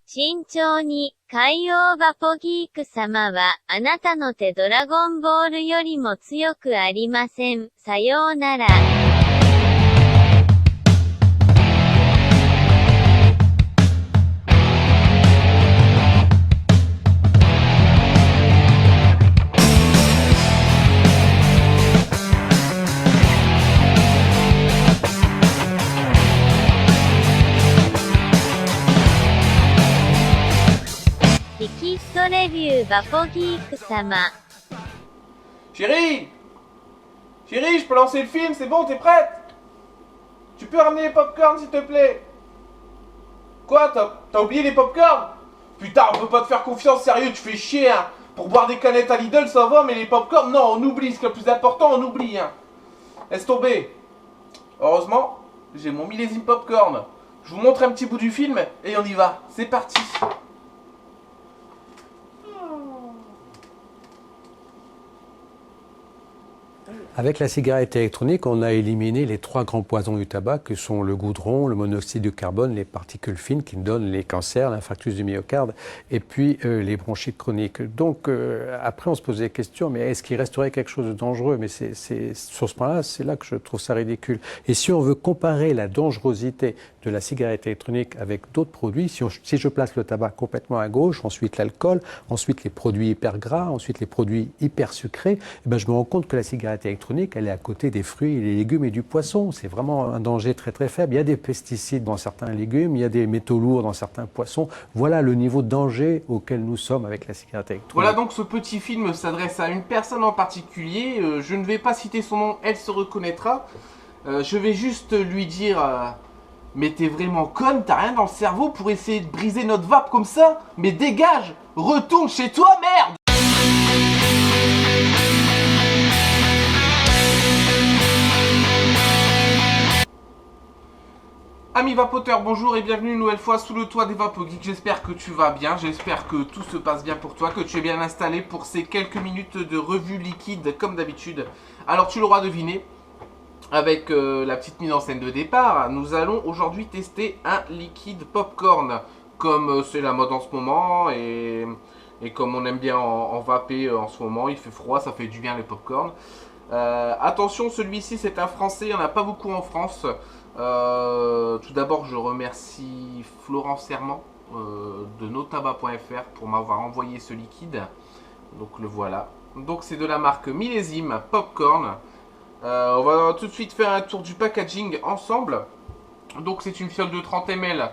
慎重に、海王バポギーク様は、あなたの手ドラゴンボールよりも強くありません。さようなら。リキッドレビューバポギーク様。Chérie! Chérie, je peux lancer le film, c'est bon, t'es prête? Tu peux ramener les popcorn s'il te plaît? Quoi, t'as oublié les popcorn? Putain, on peut pas te faire confiance, sérieux, tu fais chier, hein. Pour boire des canettes à Lidl, ça va, mais les popcorn, non, on oublie, ce qui est le plus important, on oublie, hein. Laisse tomber. Heureusement, j'ai mon millésime popcorn. Je vous montre un petit bout du film et on y va. C'est parti. Avec la cigarette électronique, on a éliminé les 3 grands poisons du tabac que sont le goudron, le monoxyde de carbone, les particules fines qui donnent les cancers, l'infarctus du myocarde et puis les bronchites chroniques. Donc après on se posait la question, mais est-ce qu'il resterait quelque chose de dangereux? Mais c'est sur ce point-là, c'est là que je trouve ça ridicule. Et si on veut comparer la dangerosité de la cigarette électronique avec d'autres produits, si je place le tabac complètement à gauche, ensuite l'alcool, ensuite les produits hyper gras, ensuite les produits hyper sucrés, eh ben, je me rends compte que la cigarette électronique, elle est à côté des fruits, des légumes et du poisson. C'est vraiment un danger très très faible. Il y a des pesticides dans certains légumes, il y a des métaux lourds dans certains poissons. Voilà le niveau de danger auquel nous sommes avec la cigarette électronique. Voilà, donc ce petit film s'adresse à une personne en particulier. Je ne vais pas citer son nom, elle se reconnaîtra. Je vais juste lui dire... mais t'es vraiment conne, t'as rien dans le cerveau pour essayer de briser notre vape comme ça? Mais dégage! Retourne chez toi, merde! Amis vapoteurs, bonjour et bienvenue une nouvelle fois sous le toit des VapoGeeks. J'espère que tu vas bien, j'espère que tout se passe bien pour toi, que tu es bien installé pour ces quelques minutes de revue liquide comme d'habitude. Alors tu l'auras deviné, avec la petite mise en scène de départ, nous allons aujourd'hui tester un liquide popcorn. Comme c'est la mode en ce moment et comme on aime bien en vaper en ce moment, il fait froid, ça fait du bien les popcorn. Attention, celui-ci c'est un français, il n'y en a pas beaucoup en France. Tout d'abord je remercie Florent Serment de notabac.fr pour m'avoir envoyé ce liquide. Donc le voilà. Donc c'est de la marque Millésime Popcorn. On va tout de suite faire un tour du packaging ensemble. Donc c'est une fiole de 30 ml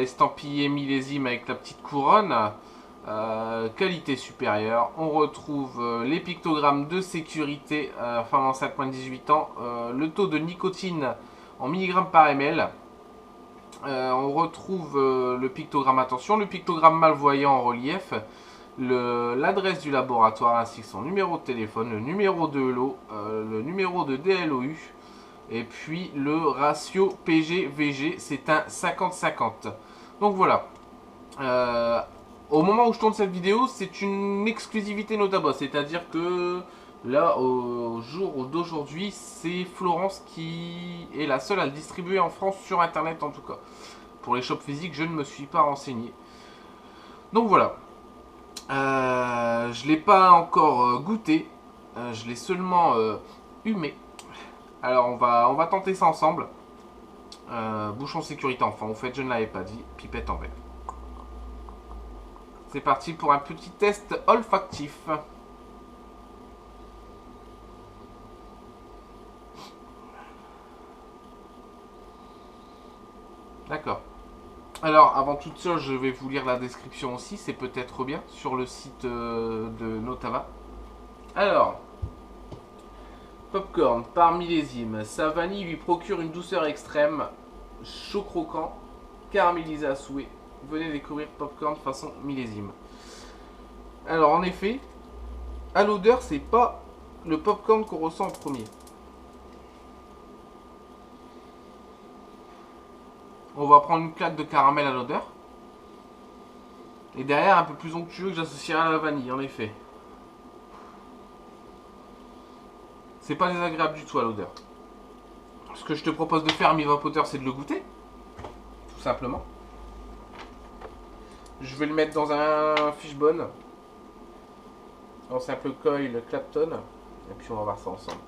estampillée millésime avec la petite couronne. Qualité supérieure. On retrouve les pictogrammes de sécurité, femme enceinte moins de 18 ans, le taux de nicotine en milligrammes par ml. On retrouve le pictogramme, attention, le pictogramme malvoyant en relief, l'adresse du laboratoire ainsi que son numéro de téléphone, le numéro de lot, le numéro de DLOU et puis le ratio PG-VG, c'est un 50-50. Donc voilà. Au moment où je tourne cette vidéo, c'est une exclusivité Notaboc, c'est-à-dire que là, au jour d'aujourd'hui, c'est Florence qui est la seule à le distribuer en France sur internet en tout cas. Pour les shops physiques, je ne me suis pas renseigné. Donc voilà. Je ne l'ai pas encore goûté, je l'ai seulement humé. Alors on va tenter ça ensemble. Bouchon sécurité enfin, en fait je ne l'avais pas dit, pipette en verre. C'est parti pour un petit test olfactif. D'accord. Alors, avant toute chose, je vais vous lire la description aussi. C'est peut-être bien sur le site de Notava. Alors, popcorn par millésime. Sa vanille lui procure une douceur extrême. Chaud croquant, caramélisé à souhait. Venez découvrir popcorn façon millésime. Alors en effet, à l'odeur, c'est pas le popcorn qu'on ressent en premier. On va prendre une claque de caramel à l'odeur. Et derrière, un peu plus onctueux que j'associerai à la vanille, en effet. C'est pas désagréable du tout à l'odeur. Ce que je te propose de faire, mi vapoteur, c'est de le goûter. Tout simplement. Je vais le mettre dans un fishbone. En simple coil Clapton. Et puis on va voir ça ensemble.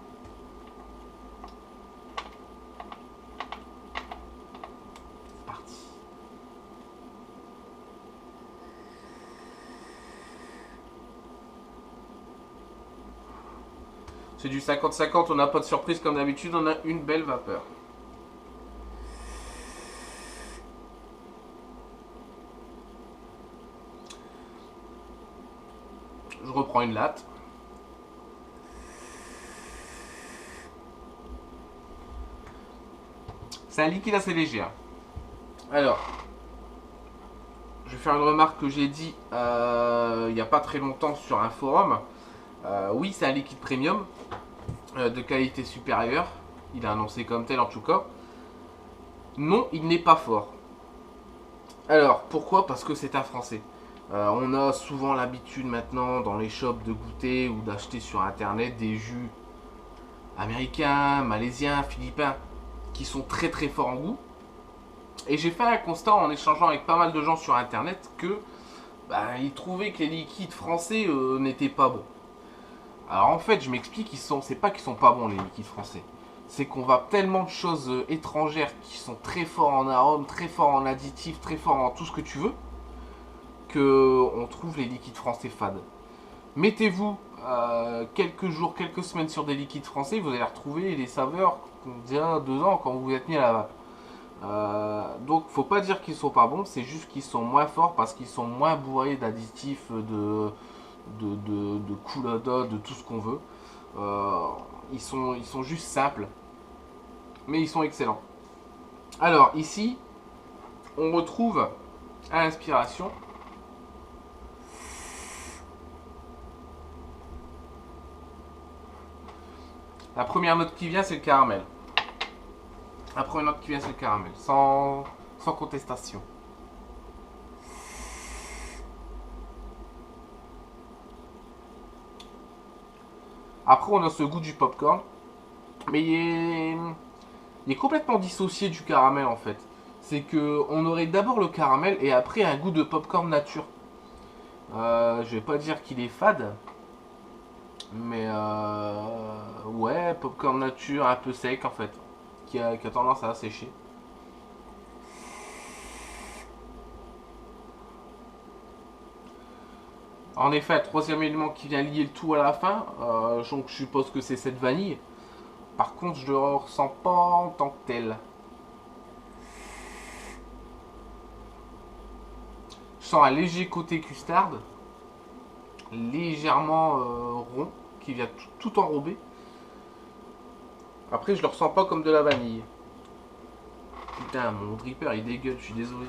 C'est parti. C'est du 50-50, on n'a pas de surprise comme d'habitude, on a une belle vapeur. Je reprends une latte. C'est un liquide assez léger. Alors, je vais faire une remarque que j'ai dit il n'y a pas très longtemps sur un forum. Oui, c'est un liquide premium de qualité supérieure. Il est annoncé comme tel en tout cas. Non, il n'est pas fort. Alors, pourquoi? Parce que c'est un français. On a souvent l'habitude maintenant dans les shops de goûter ou d'acheter sur internet des jus américains, malaisiens, philippins qui sont très très forts en goût. Et j'ai fait un constat en échangeant avec pas mal de gens sur internet que ils trouvaient que les liquides français n'étaient pas bons. Alors en fait, je m'explique, c'est pas qu'ils sont pas bons les liquides français. C'est qu'on va tellement de choses étrangères qui sont très forts en arômes, très forts en additifs, très forts en tout ce que tu veux, que on trouve les liquides français fades. Mettez-vous quelques jours, quelques semaines sur des liquides français, vous allez retrouver les saveurs d'il y a 2 ans quand vous vous êtes mis à la vape. Donc faut pas dire qu'ils sont pas bons, c'est juste qu'ils sont moins forts parce qu'ils sont moins bourrés d'additifs, de coulada, de tout ce qu'on veut. Ils sont juste simples, mais ils sont excellents. Alors ici, on retrouve à l'inspiration la première note qui vient, c'est le caramel. La première note qui vient, c'est le caramel, sans contestation. Après, on a ce goût du popcorn, mais il est complètement dissocié du caramel en fait. C'est que on aurait d'abord le caramel et après un goût de popcorn nature. Je vais pas dire qu'il est fade, mais ouais, popcorn nature un peu sec en fait, qui a tendance à sécher. En effet, un troisième élément qui vient lier le tout à la fin, donc je suppose que c'est cette vanille. Par contre, je ne le ressens pas en tant que tel. Je sens un léger côté custard, légèrement rond, qui vient tout enrobé. Après, je le ressens pas comme de la vanille. Putain, mon dripper il dégueule, je suis désolé.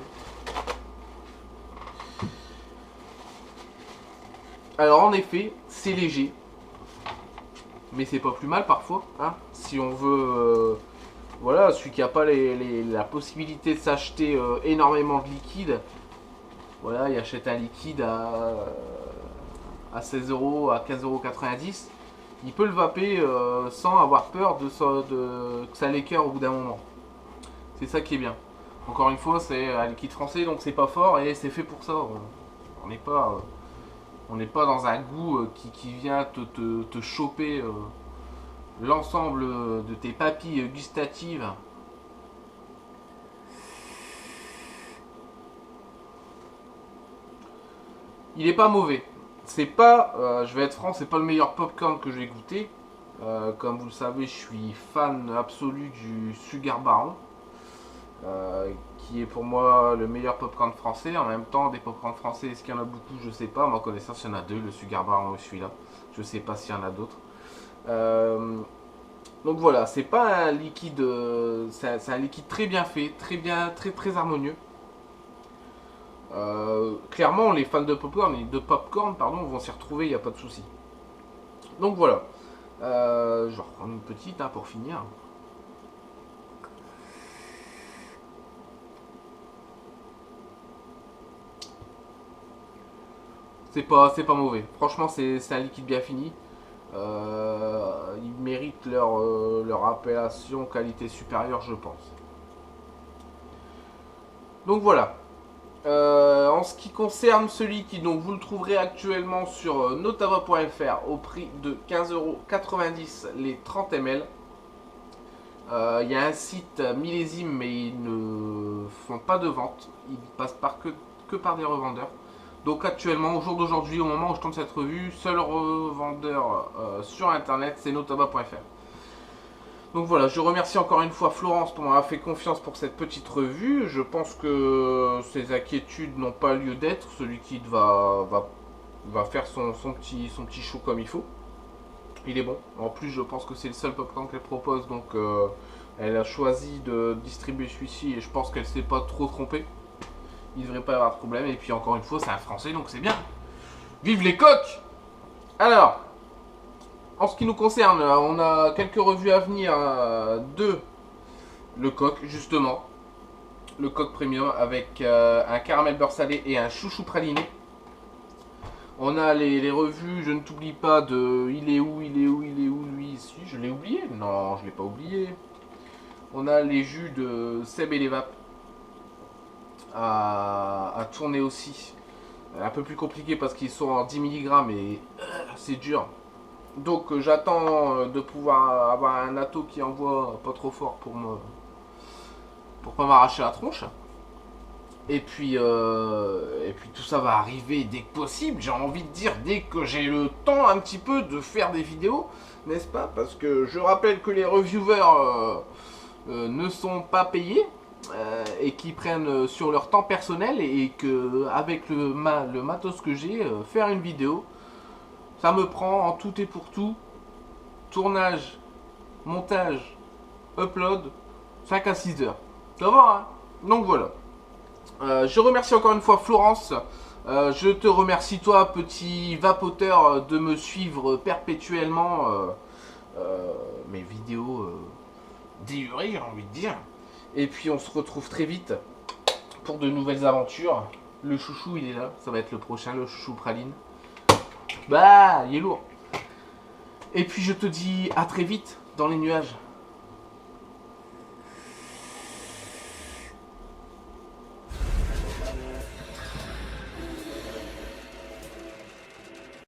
Alors en effet, c'est léger, mais c'est pas plus mal parfois, hein. Si on veut, voilà, celui qui n'a pas la possibilité de s'acheter énormément de liquide, voilà, il achète un liquide à 16 euros, à 15,90 €. Il peut le vaper sans avoir peur que ça l'écœure au bout d'un moment. C'est ça qui est bien. Encore une fois, c'est un liquide français, donc c'est pas fort et c'est fait pour ça. On n'est pas dans un goût qui vient te choper l'ensemble de tes papilles gustatives. Il est pas mauvais. C'est pas, je vais être franc, c'est pas le meilleur popcorn que j'ai goûté. Comme vous le savez, je suis fan absolu du Sugar Baron, qui est pour moi le meilleur popcorn français. En même temps, des popcorns français, est-ce qu'il y en a beaucoup? Je sais pas. À ma connaissance, il y en a 2, le Sugar Baron et celui-là. Je sais pas s'il y en a d'autres. Donc voilà, c'est pas un liquide, c'est un liquide très bien fait, très bien, très harmonieux. Clairement, les fans de popcorn, vont s'y retrouver, il n'y a pas de souci. Donc voilà. Je vais reprendre une petite pour finir. C'est pas mauvais. Franchement, c'est un liquide bien fini. Ils méritent leur appellation qualité supérieure, je pense. Donc voilà. En ce qui concerne celui qui, donc, vous le trouverez actuellement sur notava.fr au prix de 15,90 € les 30 ml. Il y a un site millésime, mais ils ne font pas de vente. Ils passent que par des revendeurs. Donc actuellement, au jour d'aujourd'hui, au moment où je tourne cette revue, seul revendeur sur internet, c'est notava.fr. Donc voilà, je remercie encore une fois Florence pour m'avoir fait confiance pour cette petite revue. Je pense que ces inquiétudes n'ont pas lieu d'être. Celui qui va faire son petit show comme il faut. Il est bon. En plus, je pense que c'est le seul popcorn qu'elle propose. Donc elle a choisi de distribuer celui-ci et je pense qu'elle ne s'est pas trop trompée. Il ne devrait pas y avoir de problème. Et puis encore une fois, c'est un français, donc c'est bien. Vive les coqs! Alors... En ce qui nous concerne, on a quelques revues à venir de le coq, justement. Le coq premium avec un caramel beurre salé et un chouchou praliné. On a les revues, je ne t'oublie pas, de il est où, lui ici. Je l'ai oublié? Non, je ne l'ai pas oublié. On a les jus de Seb et les Vapes à tourner aussi. Un peu plus compliqué parce qu'ils sont en 10 mg et c'est dur. Donc j'attends de pouvoir avoir un atto qui envoie pas trop fort pour pas m'arracher la tronche. Et puis tout ça va arriver dès que possible. J'ai envie de dire dès que j'ai le temps un petit peu de faire des vidéos, n'est-ce pas? Parce que je rappelle que les reviewers ne sont pas payés et qui prennent sur leur temps personnel et que avec le matos que j'ai, faire une vidéo. Ça me prend en tout et pour tout, tournage, montage, upload, 5 à 6 heures. Ça va, hein? Donc voilà. Je remercie encore une fois Florence. Je te remercie toi, petit vapoteur, de me suivre perpétuellement. Mes vidéos délurées, j'ai envie de dire. Et puis on se retrouve très vite pour de nouvelles aventures. Le chouchou, il est là. Ça va être le prochain, le chouchou praline. Bah, il est lourd. Et puis je te dis à très vite dans les nuages.